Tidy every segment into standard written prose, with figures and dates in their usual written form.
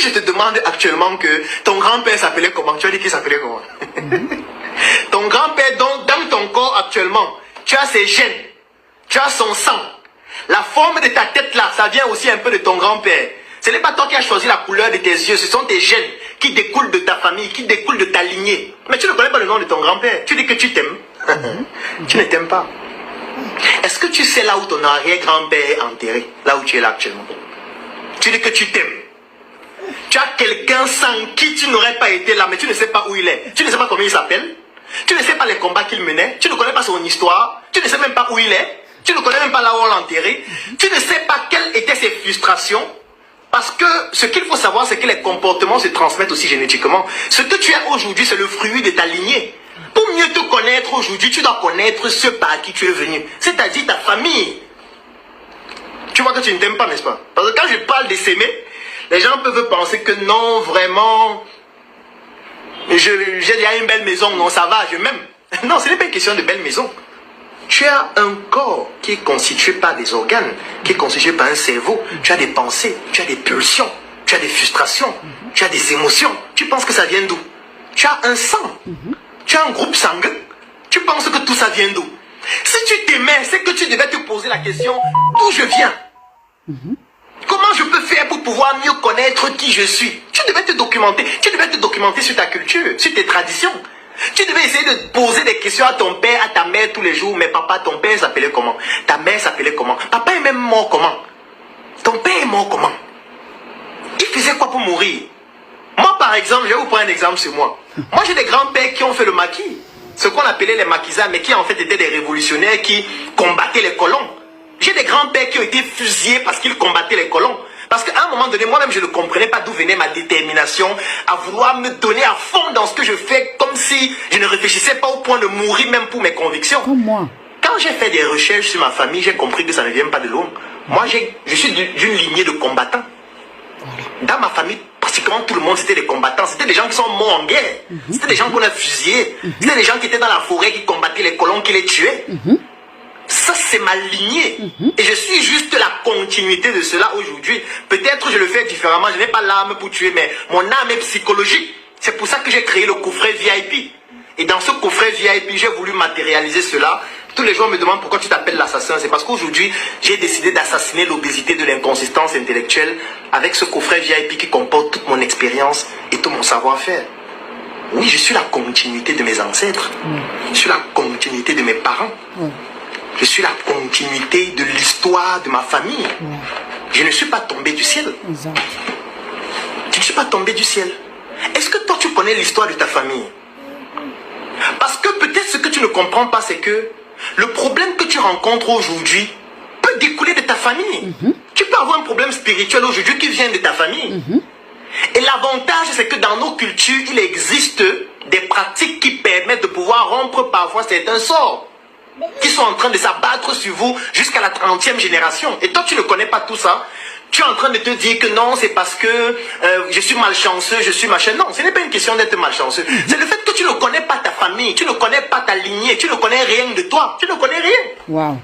Si je te demande actuellement que ton grand-père s'appelait comment, tu vas dire qu'il s'appelait comment? Ton grand-père, dans ton corps actuellement, tu as ses gènes, tu as son sang. La forme de ta tête là, ça vient aussi un peu de ton grand-père. Ce n'est pas toi qui as choisi la couleur de tes yeux, ce sont tes gènes qui découlent de ta famille, qui découlent de ta lignée. Mais tu ne connais pas le nom de ton grand-père. Tu dis que tu t'aimes. Tu ne t'aimes pas. Est-ce que tu sais là où ton arrière-grand-père est enterré, là où tu es là actuellement? Tu dis que tu t'aimes. Tu as quelqu'un sans qui tu n'aurais pas été là, mais tu ne sais pas où il est. Tu ne sais pas comment il s'appelle. Tu ne sais pas les combats qu'il menait. Tu ne connais pas son histoire. Tu ne sais même pas où il est. Tu ne connais même pas là où on l'a enterré. Tu ne sais pas quelles étaient ses frustrations. Parce que ce qu'il faut savoir, c'est que les comportements se transmettent aussi génétiquement. Ce que tu es aujourd'hui, c'est le fruit de ta lignée. Pour mieux te connaître aujourd'hui, tu dois connaître ce par qui tu es venu. C'est-à-dire ta famille. Tu vois que tu ne t'aimes pas, n'est-ce pas? Parce que quand je parle de s'aimer, les gens peuvent penser que non, vraiment, j'ai déjà une belle maison, non, ça va, je m'aime. Non, ce n'est pas une question de belle maison. Tu as un corps qui est constitué par des organes, qui est constitué par un cerveau. Tu as des pensées, tu as des pulsions, tu as des frustrations, tu as des émotions. Tu penses que ça vient d'où? Tu as un sang, tu as un groupe sanguin. Tu penses que tout ça vient d'où? Si tu t'aimais, c'est que tu devais te poser la question d'où je viens. Comment je peux faire pour pouvoir mieux connaître qui je suis? Tu devais te documenter. Tu devais te documenter sur ta culture, sur tes traditions. Tu devais essayer de poser des questions à ton père, à ta mère tous les jours. Mais papa, ton père s'appelait comment? Ta mère s'appelait comment? Papa est même mort comment? Ton père est mort comment? Il faisait quoi pour mourir? Moi, par exemple, je vais vous prendre un exemple sur moi. Moi, j'ai des grands-pères qui ont fait le maquis. Ce qu'on appelait les maquisards, mais qui en fait étaient des révolutionnaires qui combattaient les colons. J'ai des grands-pères qui ont été fusillés parce qu'ils combattaient les colons. Parce qu'à un moment donné, moi-même, je ne comprenais pas d'où venait ma détermination à vouloir me donner à fond dans ce que je fais, comme si je ne réfléchissais pas au point de mourir même pour mes convictions. Comme moi. Quand j'ai fait des recherches sur ma famille, j'ai compris que ça ne vient pas de l'homme. Moi, je suis d'une lignée de combattants. Dans ma famille, pratiquement tout le monde, c'était des combattants. C'était des gens qui sont morts en guerre. C'était des gens qu'on a fusillés. C'était des gens qui étaient dans la forêt, qui combattaient les colons, qui les tuaient. Ça, c'est ma lignée. Et je suis juste la continuité de cela aujourd'hui. Peut-être je le fais différemment. Je n'ai pas l'âme pour tuer, mais mon âme est psychologique. C'est pour ça que j'ai créé le coffret VIP. Et dans ce coffret VIP, j'ai voulu matérialiser cela. Tous les gens me demandent pourquoi tu t'appelles l'assassin. C'est parce qu'aujourd'hui, j'ai décidé d'assassiner l'obésité de l'inconsistance intellectuelle avec ce coffret VIP qui comporte toute mon expérience et tout mon savoir-faire. Oui, je suis la continuité de mes ancêtres. Je suis la continuité de mes parents. Je suis la continuité de l'histoire de ma famille. Je ne suis pas tombé du ciel. Je ne suis pas tombé du ciel. Est-ce que toi, tu connais l'histoire de ta famille? Parce que peut-être ce que tu ne comprends pas, c'est que le problème que tu rencontres aujourd'hui peut découler de ta famille. Tu peux avoir un problème spirituel aujourd'hui qui vient de ta famille. Et l'avantage, c'est que dans nos cultures, il existe des pratiques qui permettent de pouvoir rompre parfois certains sorts qui sont en train de s'abattre sur vous jusqu'à la 30e génération. Et toi, tu ne connais pas tout ça. Tu es en train de te dire que non, c'est parce que je suis malchanceux, je suis machin. Non, ce n'est pas une question d'être malchanceux. C'est le fait que tu ne connais pas ta famille, tu ne connais pas ta lignée, tu ne connais rien de toi. Tu ne connais rien.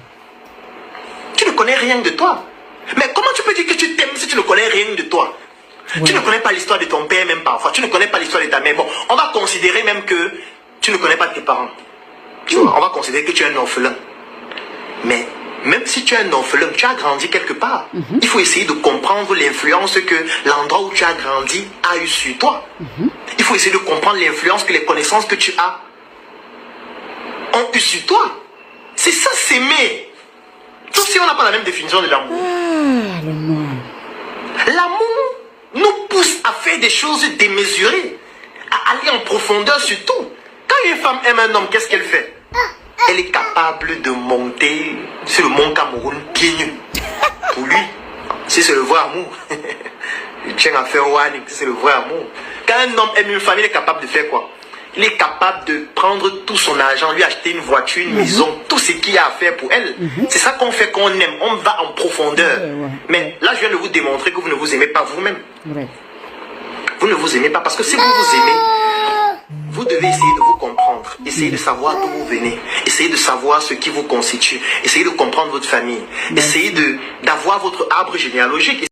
Tu ne connais rien de toi. Mais comment tu peux dire que tu t'aimes si tu ne connais rien de toi? Tu ne connais pas l'histoire de ton père même parfois. Tu ne connais pas l'histoire de ta mère. Bon, on va considérer même que tu ne connais pas tes parents. Tu vois, on va considérer que tu es un orphelin. Mais même si tu es un orphelin, tu as grandi quelque part. Il faut essayer de comprendre l'influence que l'endroit où tu as grandi a eu sur toi. Il faut essayer de comprendre l'influence que les connaissances que tu as ont eu sur toi. C'est ça, s'aimer. Sauf si on n'a pas la même définition de l'amour. L'amour nous pousse à faire des choses démesurées, à aller en profondeur sur tout. Quand une femme aime un homme, qu'est-ce qu'elle fait? Elle est capable de monter sur le mont Cameroun pieds nus. Pour lui, si c'est le vrai amour, il tient à faire warning, si c'est le vrai amour. Quand un homme aime une femme, il est capable de faire quoi? Il est capable de prendre tout son argent, lui acheter une voiture, une maison, tout ce qu'il y a à faire pour elle. C'est ça qu'on fait qu'on aime, on va en profondeur. Mais là, je viens de vous démontrer que vous ne vous aimez pas vous-même. Vous ne vous aimez pas parce que si vous vous aimez, vous devez essayer de vous comprendre, essayer de savoir d'où vous venez, essayer de savoir ce qui vous constitue, essayer de comprendre votre famille, essayer d'avoir votre arbre généalogique.